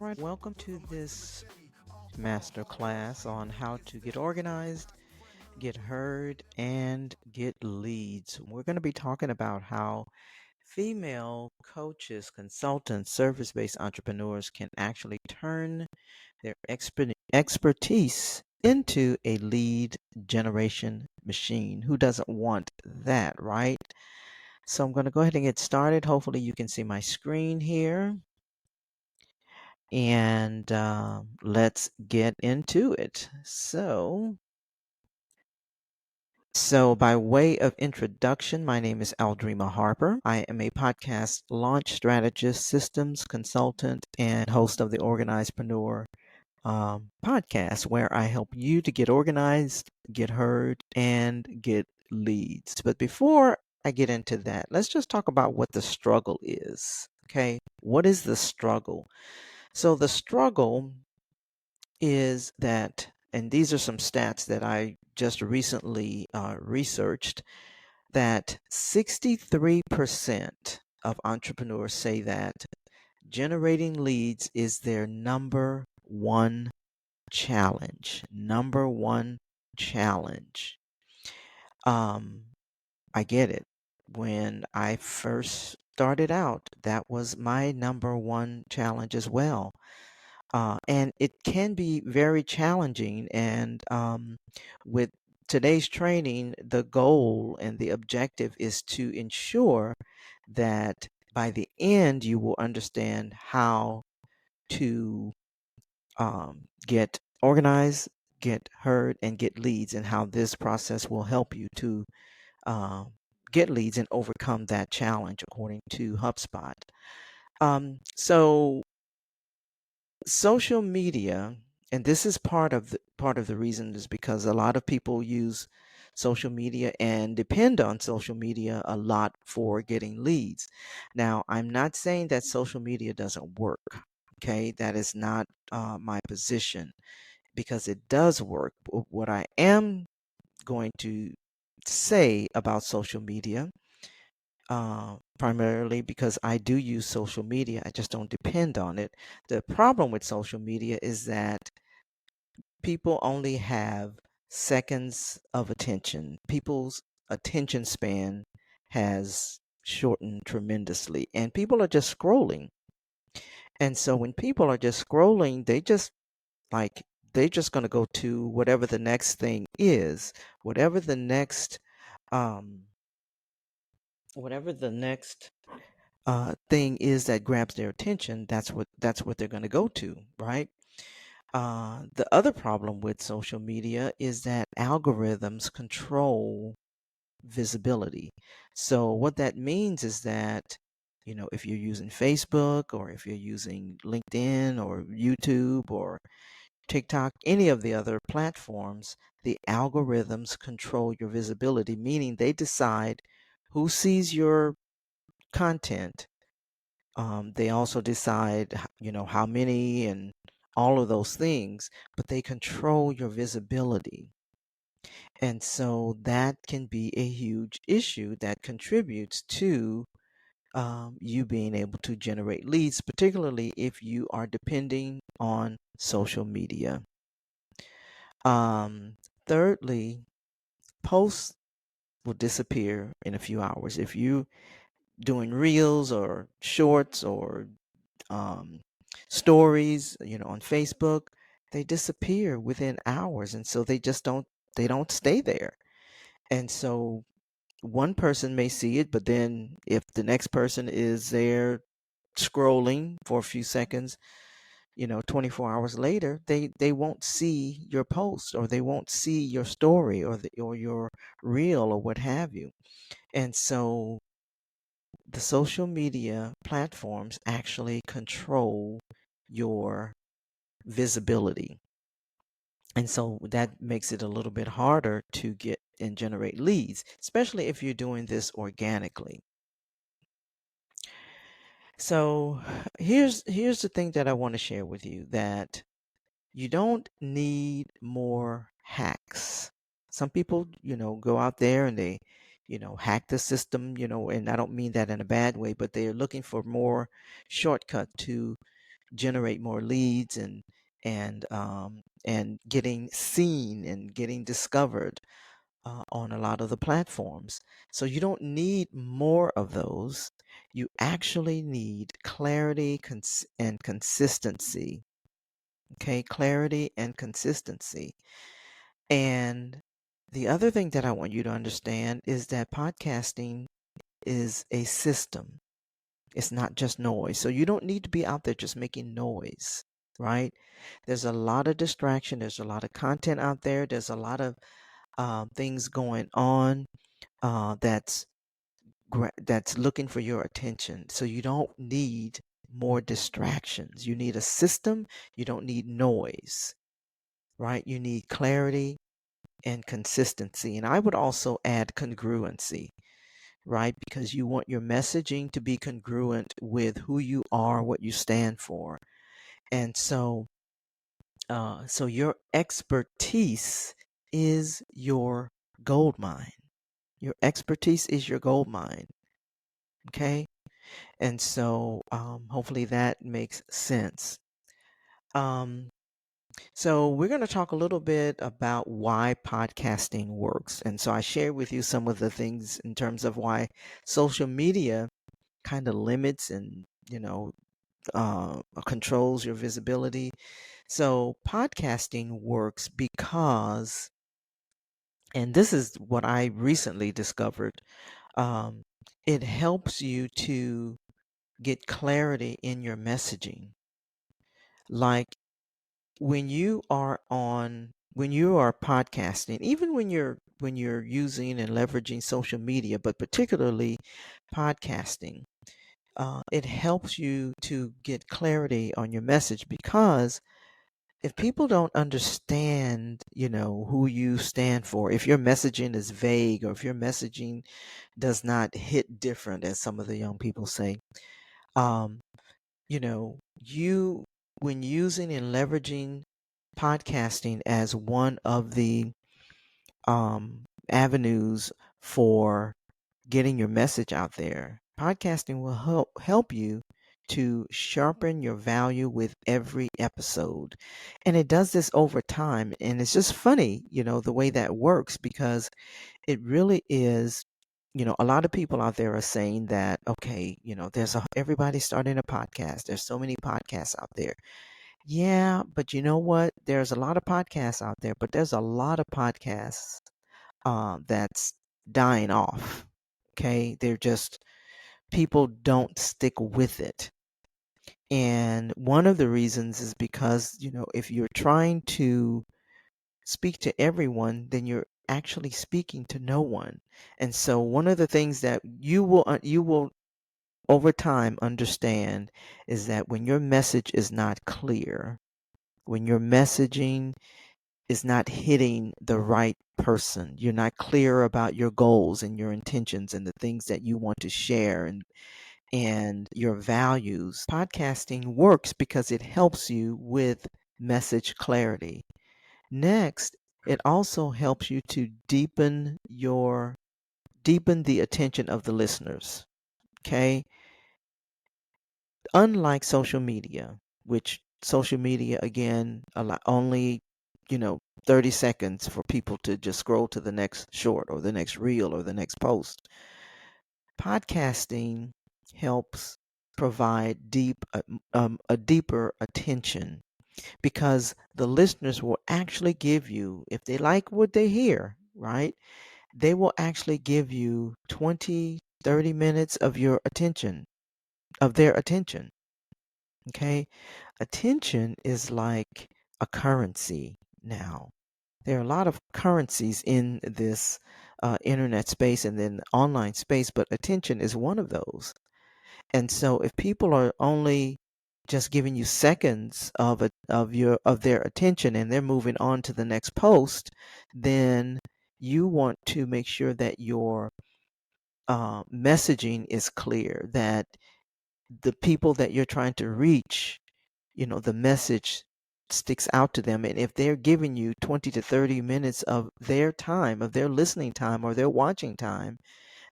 Right, welcome to this master class on how to get organized, get heard, and get leads. We're going to be talking about how female coaches, consultants, service based entrepreneurs can actually turn their expertise into a lead generation machine. Who doesn't want that, right? So I'm going to go ahead and get started. Hopefully, you can see my screen here. And let's get into it. So, by way of introduction, my name is Aldreama Harper. I am a podcast launch strategist, systems consultant, and host of the Organizedpreneur podcast, where I help you to get organized, get heard, and get leads. But before I get into that, let's just talk about what the struggle is. Okay, what is the struggle? So, the struggle is that, and these are some stats that I just recently researched, that 63% of entrepreneurs say that generating leads is their number one challenge. Number one challenge. Um, I get it. When I first started out, that was my number one challenge as well. And it can be very challenging. And with today's training, the goal and the objective is to ensure that by the end, you will understand how to get organized, get heard, and get leads, and how this process will help you to uh, get leads and overcome that challenge, according to HubSpot. So social media, and this is part of the reason, is because a lot of people use social media and depend on social media a lot for getting leads. Now, I'm not saying that social media doesn't work. Okay, that is not my position, because it does work. What I am going to say about social media, primarily because I do use social media. I just don't depend on it. The problem with social media is that people only have seconds of attention. People's attention span has shortened tremendously, and people are just scrolling. And so when people are just scrolling, they're just going to go to whatever the next thing is, whatever the next um, whatever the next thing is that grabs their attention. That's what they're going to go to, right? The other problem with social media is that algorithms control visibility. So what that means is that, if you're using Facebook, or if you're using LinkedIn or YouTube or TikTok, any of the other platforms, the algorithms control your visibility, meaning they decide who sees your content. They also decide, how many, and all of those things, but they control your visibility. And so that can be a huge issue that contributes to you being able to generate leads, particularly if you are depending on social media. Thirdly, posts will disappear in a few hours. If you doing reels or shorts or um, stories, on Facebook, they disappear within hours, and so they don't stay there. And so one person may see it, but then if the next person is there scrolling for a few seconds, 24 hours later, they won't see your post, or they won't see your story, or your reel, or what have you. And so the social media platforms actually control your visibility. And so that makes it a little bit harder to get and generate leads, especially if you're doing this organically. So here's the thing that I want to share with you, that you don't need more hacks. Some people, go out there and they, hack the system, and I don't mean that in a bad way, but they're looking for more shortcut to, generate more leads and getting seen and getting discovered on a lot of the platforms. So you don't need more of those. You actually need clarity and consistency. Okay, clarity and consistency. And the other thing that I want you to understand is that podcasting is a system. It's not just noise. So you don't need to be out there just making noise, right? There's a lot of distraction. There's a lot of content out there. There's a lot of things going on that's that's looking for your attention. So you don't need more distractions. You need a system. You don't need noise, right? You need clarity and consistency. And I would also add congruency, right? Because you want your messaging to be congruent with who you are, what you stand for. And so your expertise is your gold mine. Your expertise is your gold mine. Okay. And so hopefully that makes sense. Um, so we're going to talk a little bit about why podcasting works. And so I shared with you some of the things in terms of why social media kind of limits and, controls your visibility. So podcasting works because, and this is what I recently discovered, um, it helps you to get clarity in your messaging. Like when you are podcasting, even when you're using and leveraging social media, but particularly podcasting, it helps you to get clarity on your message because if people don't understand, who you stand for, if your messaging is vague or if your messaging does not hit different, as some of the young people say, um, you when using and leveraging podcasting as one of the avenues for getting your message out there, podcasting will help you to sharpen your value with every episode. And it does this over time. And it's just funny, the way that works because it really is. A lot of people out there are saying that, okay, everybody's starting a podcast. There's so many podcasts out there. Yeah, but you know what? There's a lot of podcasts out there, but there's a lot of podcasts that's dying off. Okay, they're just people don't stick with it. And one of the reasons is because, if you're trying to speak to everyone, then you're actually speaking to no one. And so one of the things that you will over time understand is that when your message is not clear, when your messaging is not hitting the right person, you're not clear about your goals and your intentions and the things that you want to share and your values. Podcasting works because it helps you with message clarity. Next, it also helps you to deepen the attention of the listeners. Okay? Unlike social media, which social media again only, 30 seconds for people to just scroll to the next short or the next reel or the next post. Podcasting helps provide a deeper attention because the listeners will actually give you, if they like what they hear, right? They will actually give you 20, 30 minutes of their attention. Okay. Attention is like a currency now. There are a lot of currencies in this internet space and then online space, but attention is one of those. And so if people are only just giving you seconds of their attention and they're moving on to the next post, then you want to make sure that your messaging is clear, that the people that you're trying to reach, the message sticks out to them. And if they're giving you 20 to 30 minutes of their time, of their listening time or their watching time,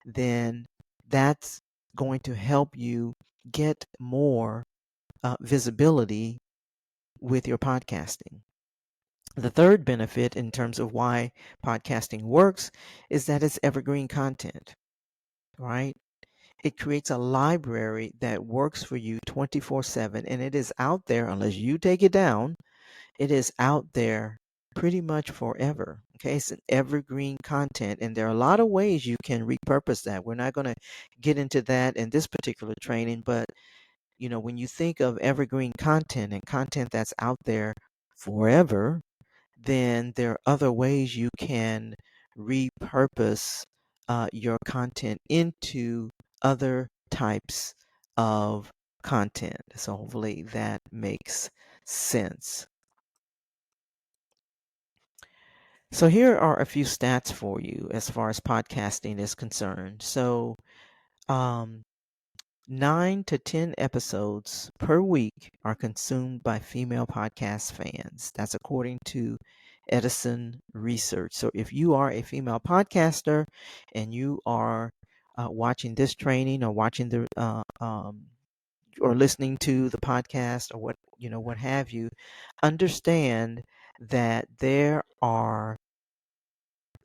then that's going to help you get more visibility with your podcasting. The third benefit in terms of why podcasting works is that it's evergreen content, right? It creates a library that works for you 24/7, and it is out there unless you take it down. It is out there pretty much forever. Okay, it's an evergreen content, and there are a lot of ways you can repurpose that. We're not going to get into that in this particular training, but when you think of evergreen content and content that's out there forever, then there are other ways you can repurpose your content into other types of content. So hopefully that makes sense. So here are a few stats for you as far as podcasting is concerned. So um, 9 to 10 episodes per week are consumed by female podcast fans. That's according to Edison Research. So if you are a female podcaster and you are watching this training or watching the or listening to the podcast or what have you, understand that there are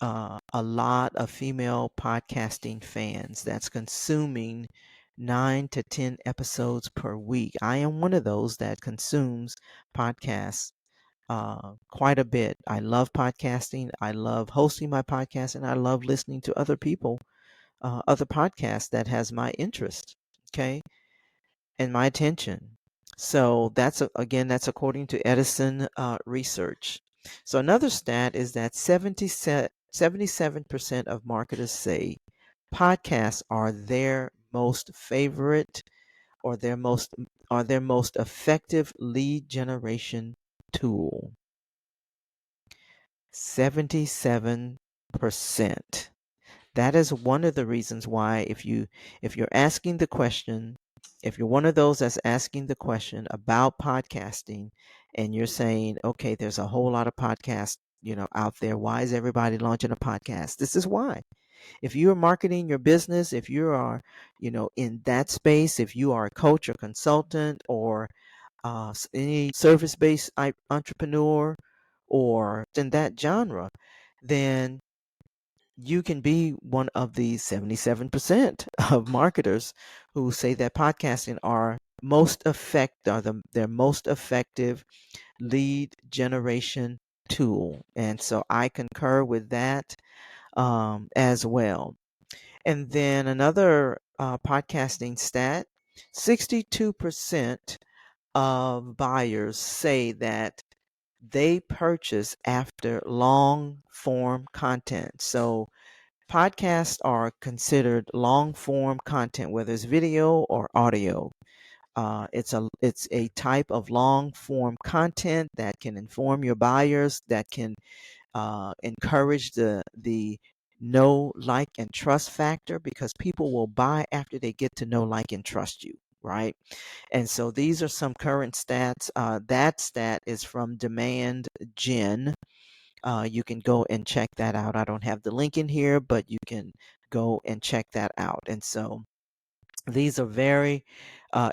a lot of female podcasting fans that's consuming 9 to 10 episodes per week. I am one of those that consumes podcasts quite a bit. I love podcasting. I love hosting my podcast, and I love listening to other people, other podcasts that has my interest. Okay, and my attention. So that's according to Edison Research. So another stat is that 77% of marketers say podcasts are their most favorite or their most effective lead generation tool. 77%. That is one of the reasons why if you're asking the question, if you're one of those that's asking the question about podcasting and you're saying, okay, there's a whole lot of podcasts, out there. Why is everybody launching a podcast? This is why. If you are marketing your business, if you are, in that space, if you are a coach or consultant or any service-based entrepreneur or in that genre, then you can be one of the 77% of marketers who say that podcasting are their most effective lead generation tool. And so I concur with that as well. And then another podcasting stat, 62% of buyers say that they purchase after long form content. So podcasts are considered long form content, whether it's video or audio. It's a type of long form content that can inform your buyers, that can encourage the know, like, and trust factor, because people will buy after they get to know, like, and trust you, right? And so these are some current stats. That stat is from Demand Gen. You can go and check that out. I don't have the link in here, but you can go and check that out. And so these are very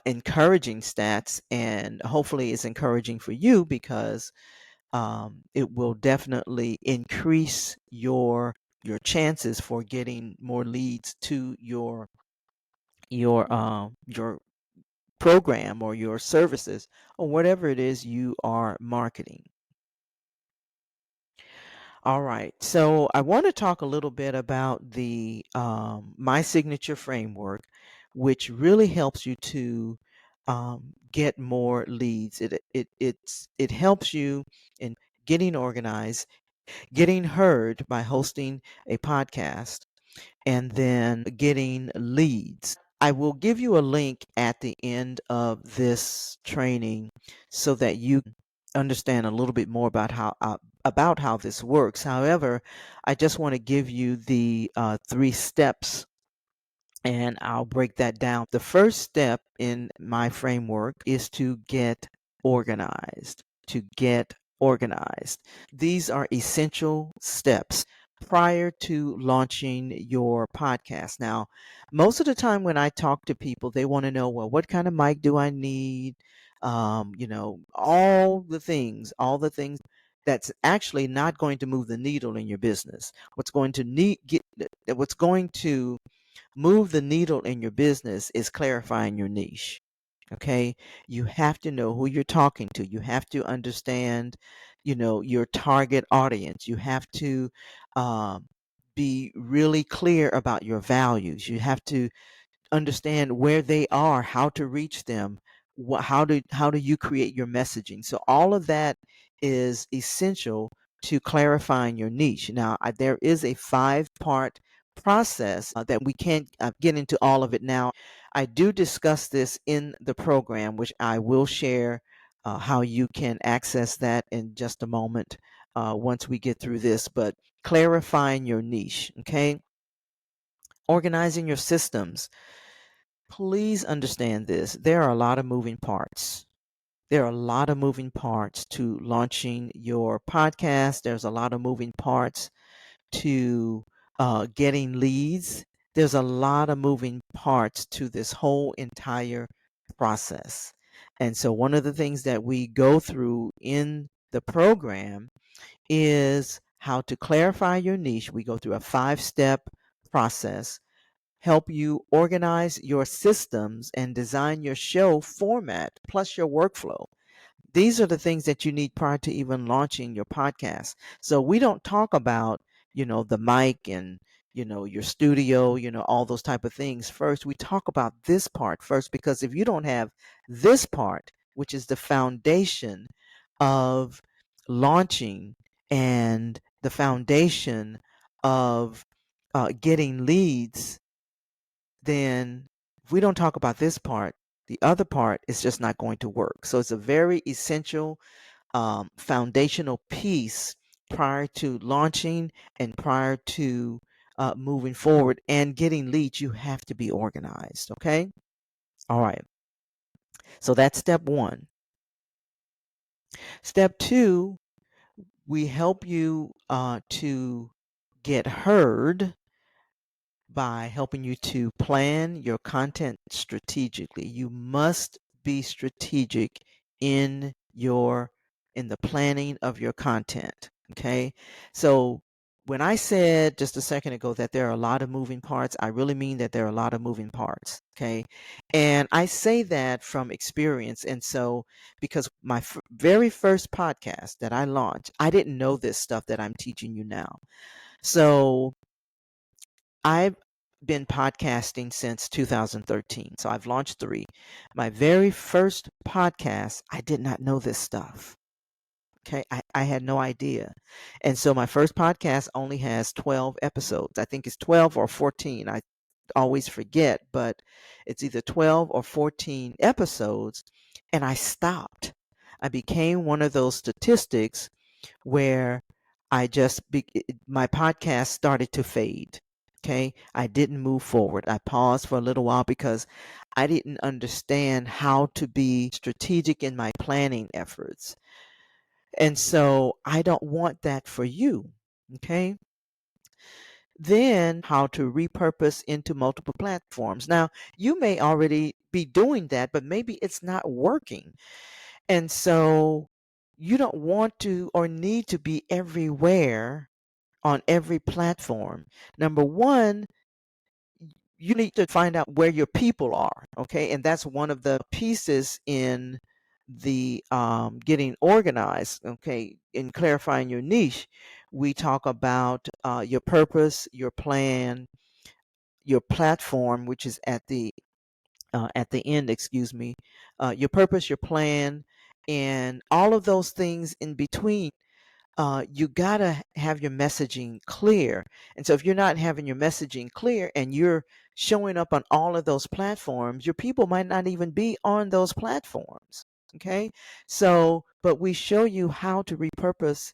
encouraging stats, and hopefully it's encouraging for you because it will definitely increase your chances for getting more leads to your program or your services or whatever it is you are marketing. All right, so I want to talk a little bit about the My Signature framework, which really helps you to get more leads. It helps you in getting organized, getting heard by hosting a podcast, and then getting leads. I will give you a link at the end of this training so that you understand a little bit more about how this works. However, I just want to give you the 3 steps, and I'll break that down. The first step in my framework is to get organized. To get organized. These are essential steps prior to launching your podcast. Now, most of the time when I talk to people, they want to know, well, what kind of mic do I need? all the things that's actually not going to move the needle in your business. What's going to move the needle in your business is clarifying your niche. Okay, you have to know who you're talking to. You have to understand, your target audience. You have to um, be really clear about your values. You have to understand where they are, how to reach them, how do you create your messaging. So all of that is essential to clarifying your niche. Now, there is a 5-part process that we can't get into all of it now. I do discuss this in the program, which I will share how you can access that in just a moment once we get through this. But clarifying your niche, okay? Organizing your systems. Please understand this. There are a lot of moving parts. There are a lot of moving parts to launching your podcast. There's a lot of moving parts to getting leads. There's a lot of moving parts to this whole entire process. And so, one of the things that we go through in the program is how to clarify your niche. We go through a 5-step process, help you organize your systems and design your show format plus your workflow. These are the things that you need prior to even launching your podcast. So we don't talk about, the mic and, your studio, all those type of things first. We talk about this part first, because if you don't have this part, which is the foundation of launching and the foundation of getting leads, then if we don't talk about this part, the other part is just not going to work. So it's a very essential foundational piece prior to launching and prior to moving forward and getting leads. You have to be organized. Okay. All right. So that's step 1. Step 2, we help you to get heard by helping you to plan your content strategically. You must be strategic in the planning of your content. Okay. So when I said just a second ago that there are a lot of moving parts, I really mean that there are a lot of moving parts. Okay. And I say that from experience. And so, because my very first podcast that I launched, I didn't know this stuff that I'm teaching you now. So I've been podcasting since 2013. So I've launched 3. My very first podcast, I did not know this stuff. Okay. I had no idea. And so my first podcast only has 12 episodes. I think it's 12 or 14. I always forget, but it's either 12 or 14 episodes. And I stopped. I became one of those statistics where my podcast started to fade. Okay. I didn't move forward. I paused for a little while because I didn't understand how to be strategic in my planning efforts. And so I don't want that for you. Okay. Then how to repurpose into multiple platforms. Now, you may already be doing that, but maybe it's not working. And so you don't want to or need to be everywhere on every platform. Number one, you need to find out where your people are. Okay. And that's one of the pieces in the getting organized. Okay. In clarifying your niche, we talk about your purpose, your plan, your platform, which is at the end, excuse me, your purpose, your plan, and all of those things in between. You gotta have your messaging clear. And so if you're not having your messaging clear and you're showing up on all of those platforms, your people might not even be on those platforms. Okay. So, but we show you how to repurpose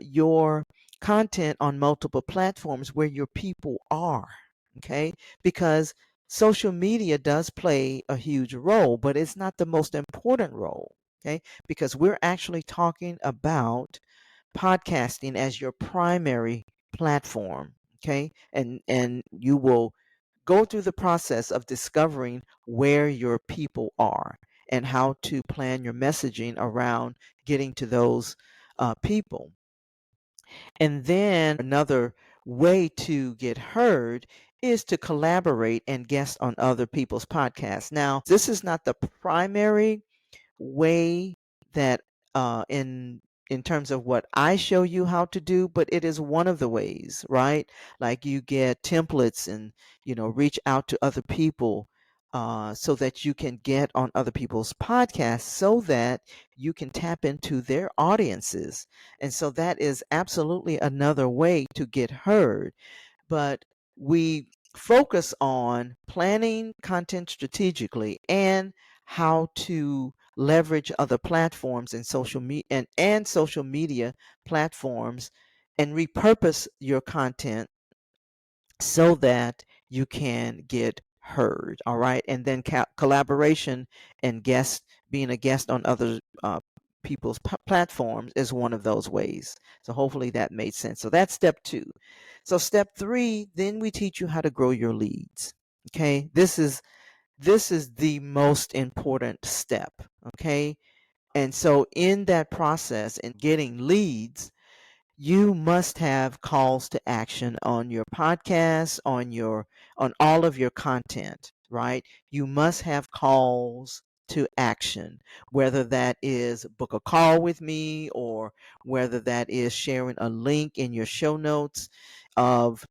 your content on multiple platforms where your people are. Okay. Because social media does play a huge role, but it's not the most important role. Okay. Because we're actually talking about podcasting as your primary platform. Okay. And you will go through the process of discovering where your people are. and how to plan your messaging around getting to those people. And then another way to get heard is to collaborate and guest on other people's podcasts. Now, this is not the primary way that in terms of what I show you how to do, but it is one of the ways, right? Like you get templates and reach out to other people so that you can get on other people's podcasts so that you can tap into their audiences. And so that is absolutely another way to get heard. But we focus on planning content strategically and how to leverage other platforms and and social media platforms and repurpose your content so that you can get heard. All right. And then collaboration and being a guest on other people's platforms is one of those ways. So hopefully that made sense. So that's step 2. So step 3, then we teach you how to grow your leads. Okay. This is the most important step. Okay. And so in that process and getting leads, you must have calls to action on your podcast, on all of your content, right? You must have calls to action, whether that is book a call with me or whether that is sharing a link in your show notes of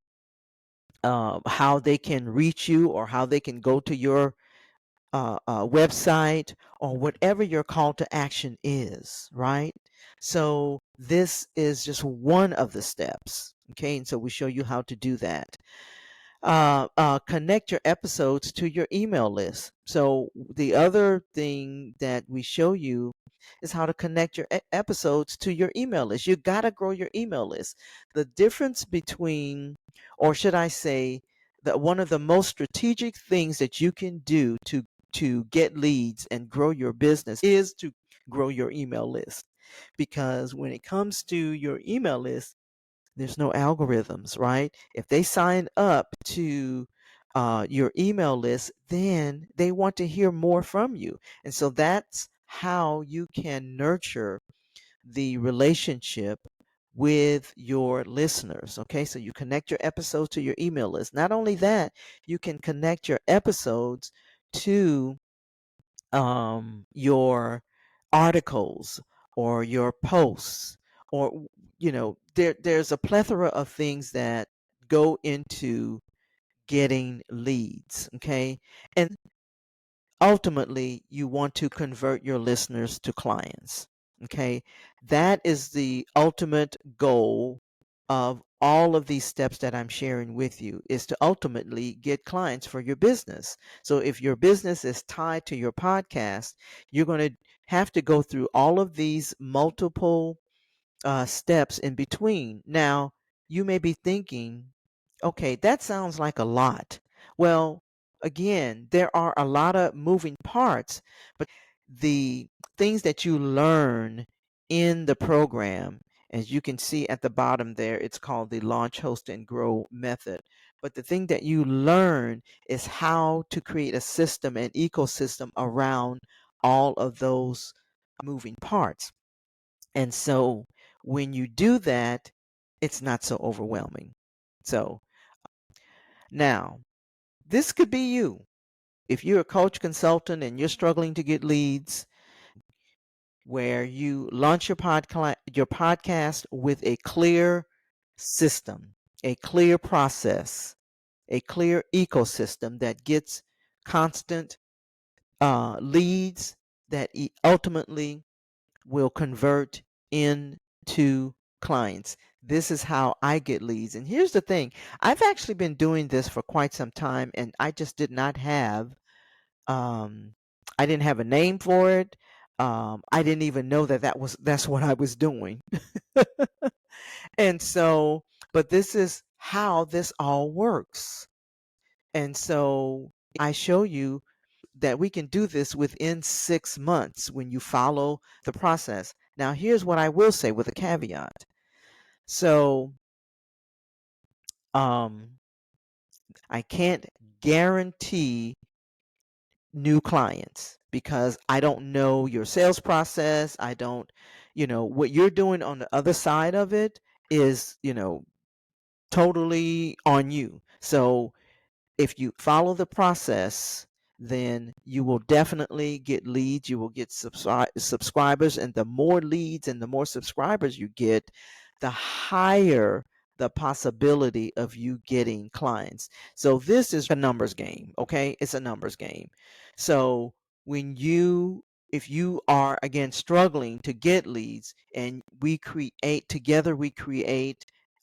how they can reach you or how they can go to your website or whatever your call to action is, right? So this is just one of the steps. Okay, and so we show you how to do that. Connect your episodes to your email list. So the other thing that we show you is how to connect your episodes to your email list. You got to grow your email list. The difference between, or should I say, that one of the most strategic things that you can do to get leads and grow your business is to grow your email list. Because when it comes to your email list, there's no algorithms, right? If they sign up to your email list, then they want to hear more from you. And so that's how you can nurture the relationship with your listeners. Okay, so you connect your episodes to your email list. Not only that, you can connect your episodes to your articles or your posts, or there's a plethora of things that go into getting leads. Okay, and ultimately you want to convert your listeners to clients. Okay, that is the ultimate goal of all of these steps that I'm sharing with you, is to ultimately get clients for your business. So if your business is tied to your podcast, you're going to have to go through all of these multiple steps in between. Now, you may be thinking, okay, that sounds like a lot. Well, again, there are a lot of moving parts, but the things that you learn in the program, as you can see at the bottom there, it's called the Launch, Host, and Grow method. But the thing that you learn is how to create a system, an ecosystem around all of those moving parts. And so when you do that, it's not so overwhelming. So now, this could be you. If you're a coach consultant and you're struggling to get leads, where you launch your podcast with a clear system, a clear process, a clear ecosystem that gets constant leads that ultimately will convert into clients. This is how I get leads. And here's the thing, I've actually been doing this for quite some time, and I just did not have, um, I didn't have a name for it. I didn't even know that's what I was doing. And so, but this is how this all works. And so I show you that we can do this within 6 months when you follow the process. Now, here's what I will say with a caveat. So, I can't guarantee new clients. because I don't know your sales process. I don't, what you're doing on the other side of it is, totally on you. So if you follow the process, then you will definitely get leads, you will get subscribers, and the more leads and the more subscribers you get, the higher the possibility of you getting clients. So this is a numbers game, okay? It's a numbers game. So when you if you are again struggling to get leads, and we create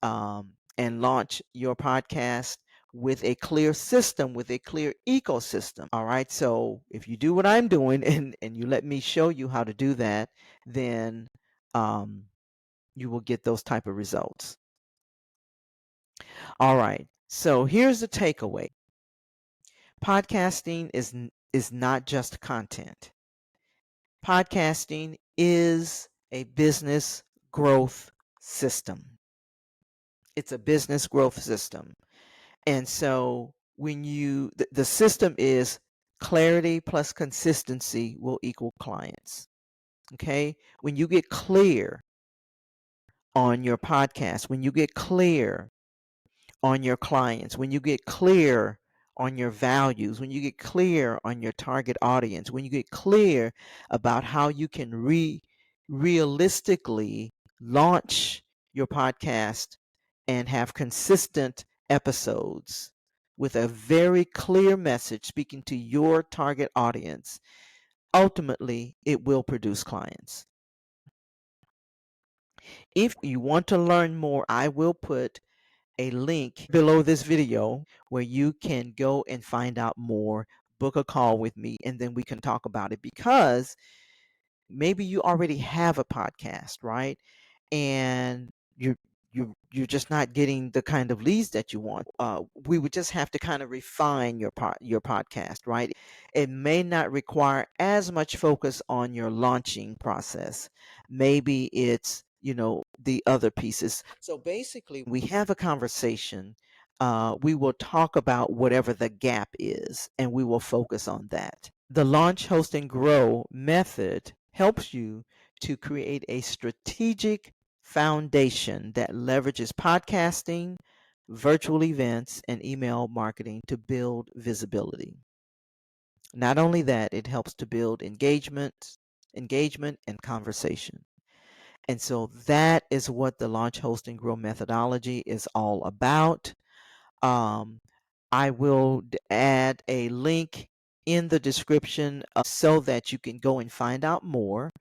and launch your podcast with a clear system, with a clear ecosystem. All right. So if you do what I'm doing, and you let me show you how to do that, then um, you will get those type of results. All right. So here's the takeaway. Podcasting is not just content. Podcasting is a business growth system. It's a business growth system. And so when the system is clarity plus consistency will equal clients. Okay. When you get clear on your podcast, when you get clear on your clients, when you get clear on your values, when you get clear on your target audience, when you get clear about how you can realistically launch your podcast and have consistent episodes with a very clear message speaking to your target audience, ultimately it will produce clients. If you want to learn more, I will put a link below this video where you can go and find out more, book a call with me, and then we can talk about it, because maybe you already have a podcast, right? And you're just not getting the kind of leads that you want. We would just have to kind of refine your podcast, right? It may not require as much focus on your launching process. Maybe it's the other pieces. So basically, we have a conversation. We will talk about whatever the gap is, and we will focus on that. The Launch, Host, and Grow method helps you to create a strategic foundation that leverages podcasting, virtual events, and email marketing to build visibility. Not only that, it helps to build engagement and conversation. And so that is what the Launch, Host, and Grow methodology is all about. I will add a link in the description so that you can go and find out more.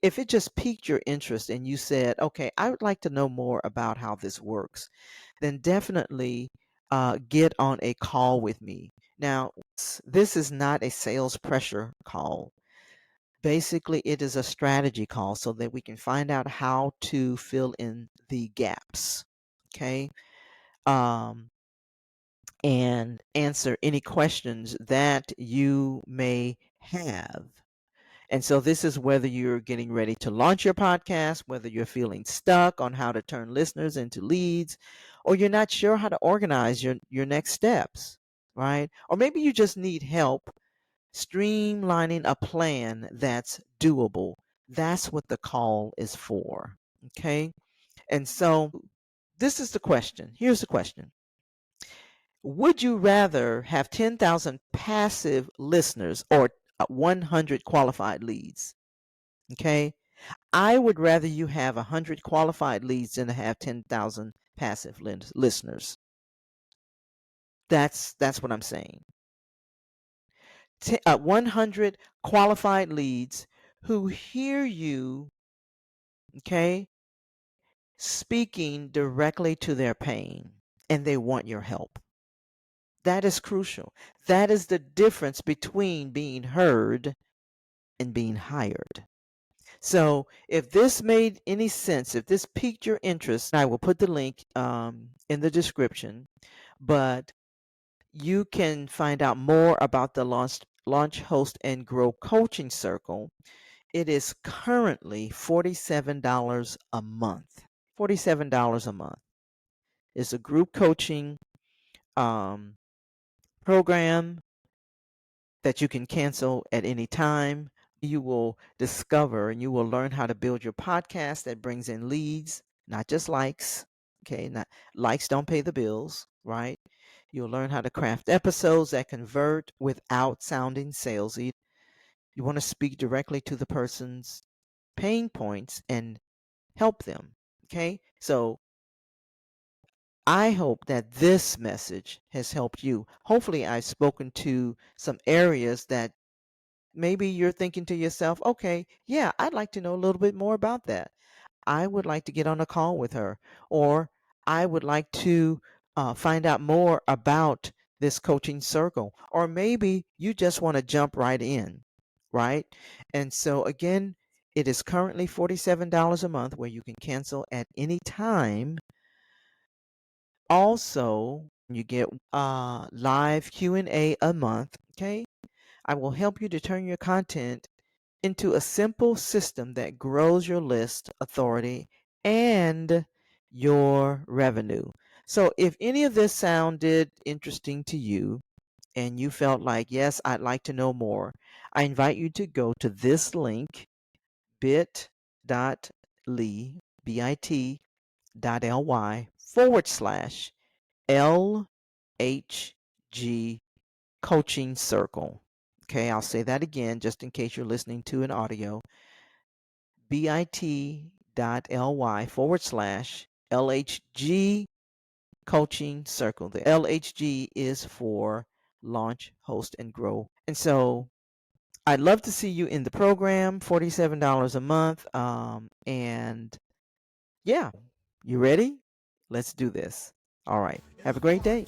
If it just piqued your interest and you said, okay, I would like to know more about how this works, then definitely get on a call with me. Now, this is not a sales pressure call. Basically, it is a strategy call so that we can find out how to fill in the gaps. Okay. And answer any questions that you may have. And so this is whether you're getting ready to launch your podcast, whether you're feeling stuck on how to turn listeners into leads, or you're not sure how to organize your next steps, right? Or maybe you just need help streamlining a plan that's doable. That's what the call is for. Okay. And so this is the question. Here's the question. Would you rather have 10,000 passive listeners or 100 qualified leads? Okay. I would rather you have 100 qualified leads than to have 10,000 passive listeners. That's what I'm saying. 100 qualified leads who hear you, okay, speaking directly to their pain, and they want your help. That is crucial. That is the difference between being heard and being hired. So if this made any sense, if this piqued your interest, I will put the link in the description. But you can find out more about the Launch, Host, and Grow Coaching Circle. It is currently $47 a month. $47 a month. It's a group coaching program. that you can cancel at any time. You will discover and you will learn how to build your podcast that brings in leads, not just likes. Okay, not likes don't pay the bills, right? You'll learn how to craft episodes that convert without sounding salesy. You want to speak directly to the person's pain points and help them. Okay, so I hope that this message has helped you. Hopefully, I've spoken to some areas that maybe you're thinking to yourself, okay, yeah, I'd like to know a little bit more about that. I would like to get on a call with her, or I would like to find out more about this coaching circle, or maybe you just want to jump right in, right? And so, again, it is currently $47 a month where you can cancel at any time. Also, you get live Q&A a month, okay? I will help you to turn your content into a simple system that grows your list authority and your revenue. So, if any of this sounded interesting to you and you felt like, yes, I'd like to know more, I invite you to go to this link, bit.ly, bit.ly/LHG coaching circle. Okay, I'll say that again just in case you're listening to an audio. bit.ly/LHG coaching circle. The LHG is for launch, host, and grow. And so I'd love to see you in the program, $47 a month. And yeah, you ready? Let's do this. All right. Have a great day.